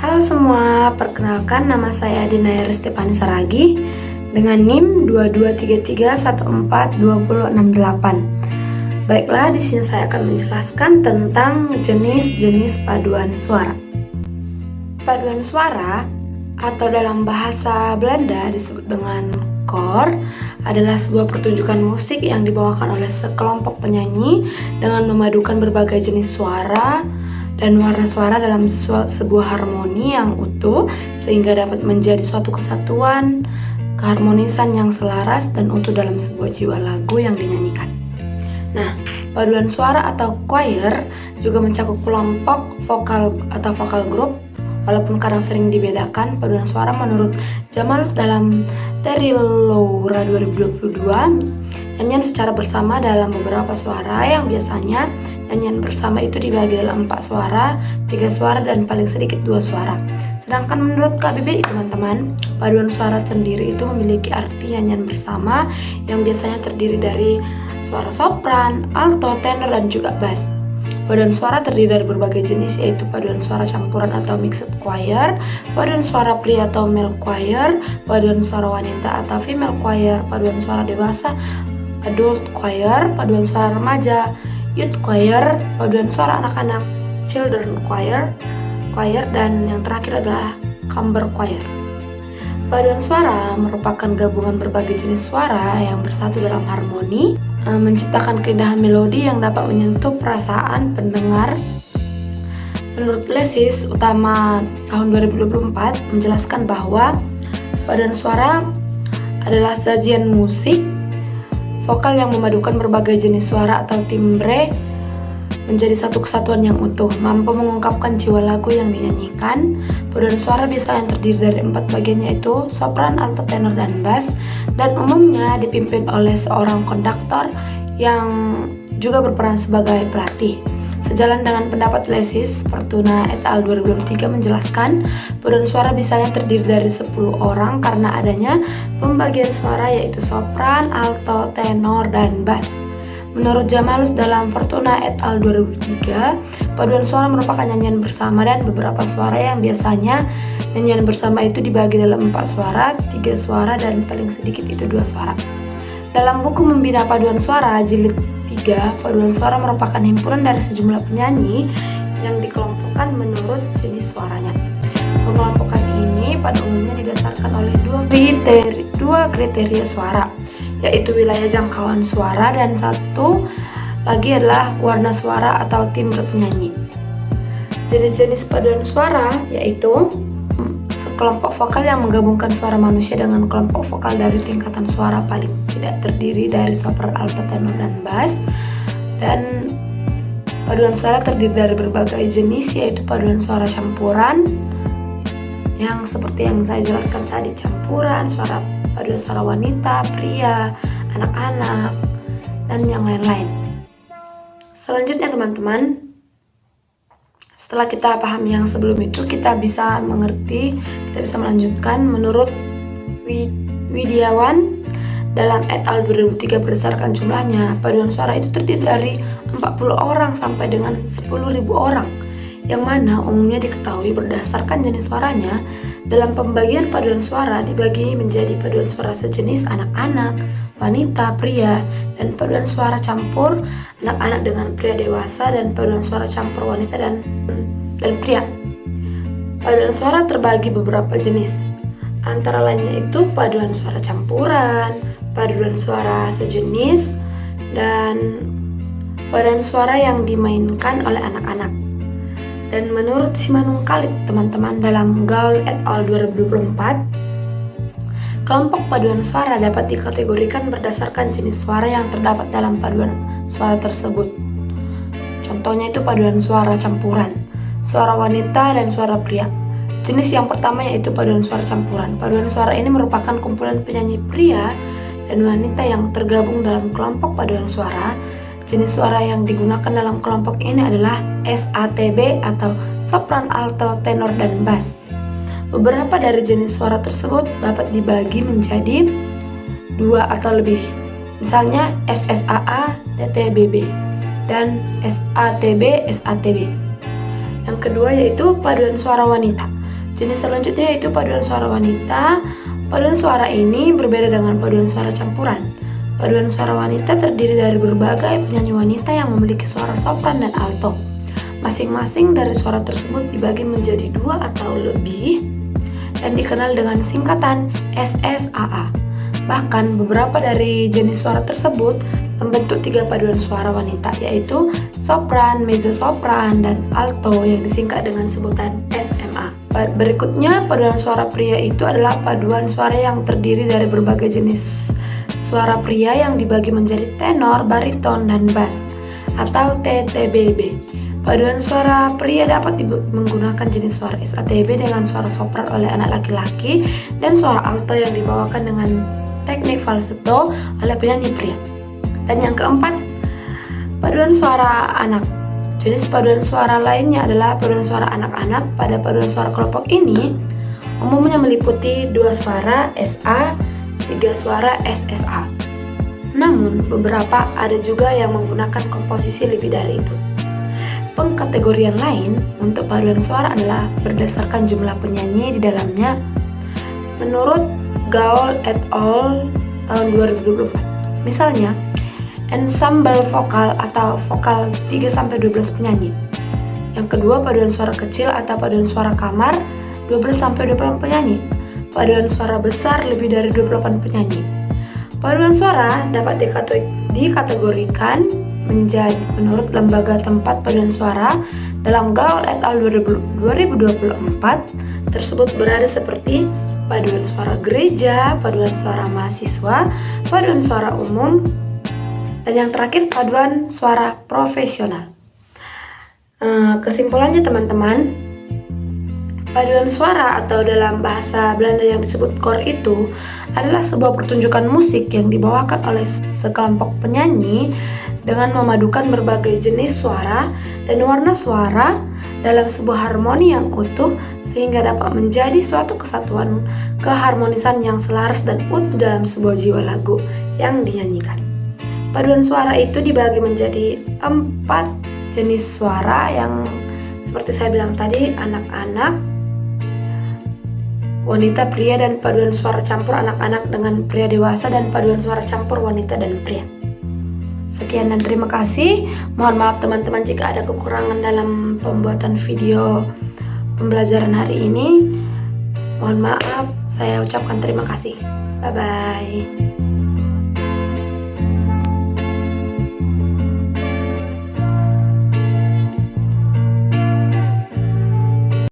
Halo semua, perkenalkan nama saya Adinaya Restipani Saragi dengan NIM 2233142068. Baiklah, di sini saya akan menjelaskan tentang jenis-jenis paduan suara. Paduan suara atau dalam bahasa Belanda disebut dengan koor adalah sebuah pertunjukan musik yang dibawakan oleh sekelompok penyanyi dengan memadukan berbagai jenis suara dan warna suara dalam sebuah harmoni yang utuh sehingga dapat menjadi suatu kesatuan, keharmonisan yang selaras dan utuh dalam sebuah jiwa lagu yang dinyanyikan. Nah, paduan suara atau choir juga mencakup kelompok vokal atau vokal group. Walaupun kadang sering dibedakan, paduan suara menurut Jamalus dalam Teriloura 2022, nyanyian secara bersama dalam beberapa suara yang biasanya nyanyian bersama itu dibagi dalam 4 suara, 3 suara, dan paling sedikit 2 suara. Sedangkan menurut KBBI teman-teman, paduan suara sendiri itu memiliki arti nyanyian bersama yang biasanya terdiri dari suara sopran, alto, tenor, dan juga bass. Paduan suara terdiri dari berbagai jenis, yaitu paduan suara campuran atau mixed choir, paduan suara pria atau male choir, paduan suara wanita atau female choir, paduan suara dewasa adult choir, paduan suara remaja youth choir, paduan suara anak-anak children choir, dan yang terakhir adalah chamber choir. Paduan suara merupakan gabungan berbagai jenis suara yang bersatu dalam harmoni, menciptakan keindahan melodi yang dapat menyentuh perasaan pendengar. Menurut Lesis Utama tahun 2024 menjelaskan bahwa paduan suara adalah sajian musik vokal yang memadukan berbagai jenis suara atau timbre menjadi satu kesatuan yang utuh, mampu mengungkapkan jiwa lagu yang dinyanyikan. Paduan suara biasanya terdiri dari 4 bagian, yaitu sopran, alto, tenor, dan bass, dan umumnya dipimpin oleh seorang konduktor yang juga berperan sebagai pelatih. Sejalan dengan pendapat Lesis, Fortuna et al. 2023 menjelaskan paduan suara biasanya terdiri dari 10 orang karena adanya pembagian suara yaitu sopran, alto, tenor, dan bass. Menurut Jamalus dalam Fortuna et al. 2003, paduan suara merupakan nyanyian bersama dan beberapa suara yang biasanya nyanyian bersama itu dibagi dalam 4 suara, 3 suara, dan paling sedikit itu 2 suara. Dalam buku Membina Paduan Suara jilid 3, paduan suara merupakan himpunan dari sejumlah penyanyi yang dikelompokkan menurut jenis suaranya. Pengelompokan ini pada umumnya didasarkan oleh dua kriteria suara, yaitu wilayah jangkauan suara dan satu lagi adalah warna suara atau timbre penyanyi. Jenis-jenis paduan suara yaitu sekelompok vokal yang menggabungkan suara manusia dengan kelompok vokal dari tingkatan suara paling tidak terdiri dari sopran, alto, tenor, dan bass. Dan paduan suara terdiri dari berbagai jenis, yaitu paduan suara campuran yang seperti yang saya jelaskan tadi, campuran, paduan suara wanita, pria, anak-anak, dan yang lain-lain. Selanjutnya teman-teman, setelah kita paham yang sebelum itu, kita bisa mengerti, kita bisa melanjutkan. Menurut Widiawan dalam et al. 2003 berdasarkan jumlahnya, paduan suara itu terdiri dari 40 orang sampai dengan 10.000 orang, yang mana umumnya diketahui berdasarkan jenis suaranya. Dalam pembagian paduan suara dibagi menjadi paduan suara sejenis anak-anak, wanita, pria, dan paduan suara campur anak-anak dengan pria dewasa, dan paduan suara campur wanita dan pria. Paduan suara terbagi beberapa jenis, antara lainnya itu paduan suara campuran, paduan suara sejenis, dan paduan suara yang dimainkan oleh anak-anak. Dan menurut Simanung Khalid teman-teman dalam Gaul et al. 2024, kelompok paduan suara dapat dikategorikan berdasarkan jenis suara yang terdapat dalam paduan suara tersebut. Contohnya itu paduan suara campuran, suara wanita dan suara pria. Jenis yang pertama yaitu paduan suara campuran. Paduan suara ini merupakan kumpulan penyanyi pria dan wanita yang tergabung dalam kelompok paduan suara. Jenis suara yang digunakan dalam kelompok ini adalah SATB atau sopran, alto, tenor, dan bass. Beberapa dari jenis suara tersebut dapat dibagi menjadi 2 atau lebih, misalnya SSAA, TTBB, dan SATB, SATB. Yang kedua yaitu paduan suara wanita. Jenis selanjutnya yaitu paduan suara wanita. Paduan suara ini berbeda dengan paduan suara campuran. Paduan suara wanita terdiri dari berbagai penyanyi wanita yang memiliki suara sopran dan alto. Masing-masing dari suara tersebut dibagi menjadi 2 atau lebih dan dikenal dengan singkatan SSAA. Bahkan beberapa dari jenis suara tersebut membentuk 3 paduan suara wanita, yaitu sopran, mezzosopran, dan alto yang disingkat dengan sebutan SMA. Berikutnya, paduan suara pria itu adalah paduan suara yang terdiri dari berbagai jenis suara pria yang dibagi menjadi tenor, bariton, dan bass atau TTBB. Paduan suara pria dapat menggunakan jenis suara SATB dengan suara sopran oleh anak laki-laki dan suara alto yang dibawakan dengan teknik falsetto oleh penyanyi pria. Dan yang keempat, paduan suara anak. Jenis paduan suara lainnya adalah paduan suara anak-anak. Pada paduan suara kelompok ini umumnya meliputi 2 suara SA, 3 suara SSA. Namun beberapa ada juga yang menggunakan komposisi lebih dari itu. Pengkategorian lain untuk paduan suara adalah berdasarkan jumlah penyanyi di dalamnya. Menurut Gaul et al. Tahun 2024. Misalnya, ensemble vokal atau vokal 3-12 penyanyi. Yang kedua, paduan suara kecil atau paduan suara kamar 12-28 penyanyi. Paduan suara besar lebih dari 28 penyanyi. Paduan suara dapat dikategorikan menurut lembaga tempat paduan suara dalam Gaul et al. 2024 tersebut berada seperti paduan suara gereja, paduan suara mahasiswa, paduan suara umum, dan yang terakhir paduan suara profesional. Kesimpulannya teman-teman, paduan suara atau dalam bahasa Belanda yang disebut koor itu adalah sebuah pertunjukan musik yang dibawakan oleh sekelompok penyanyi dengan memadukan berbagai jenis suara dan warna suara dalam sebuah harmoni yang utuh sehingga dapat menjadi suatu kesatuan keharmonisan yang selaras dan utuh dalam sebuah jiwa lagu yang dinyanyikan. Paduan suara itu dibagi menjadi 4 jenis suara yang seperti saya bilang tadi, anak-anak, wanita, pria, dan paduan suara campur anak-anak dengan pria dewasa dan paduan suara campur wanita dan pria. Sekian dan terima kasih. Mohon maaf teman-teman jika ada kekurangan dalam pembuatan video pembelajaran hari ini. Mohon maaf, saya ucapkan terima kasih. Bye-bye.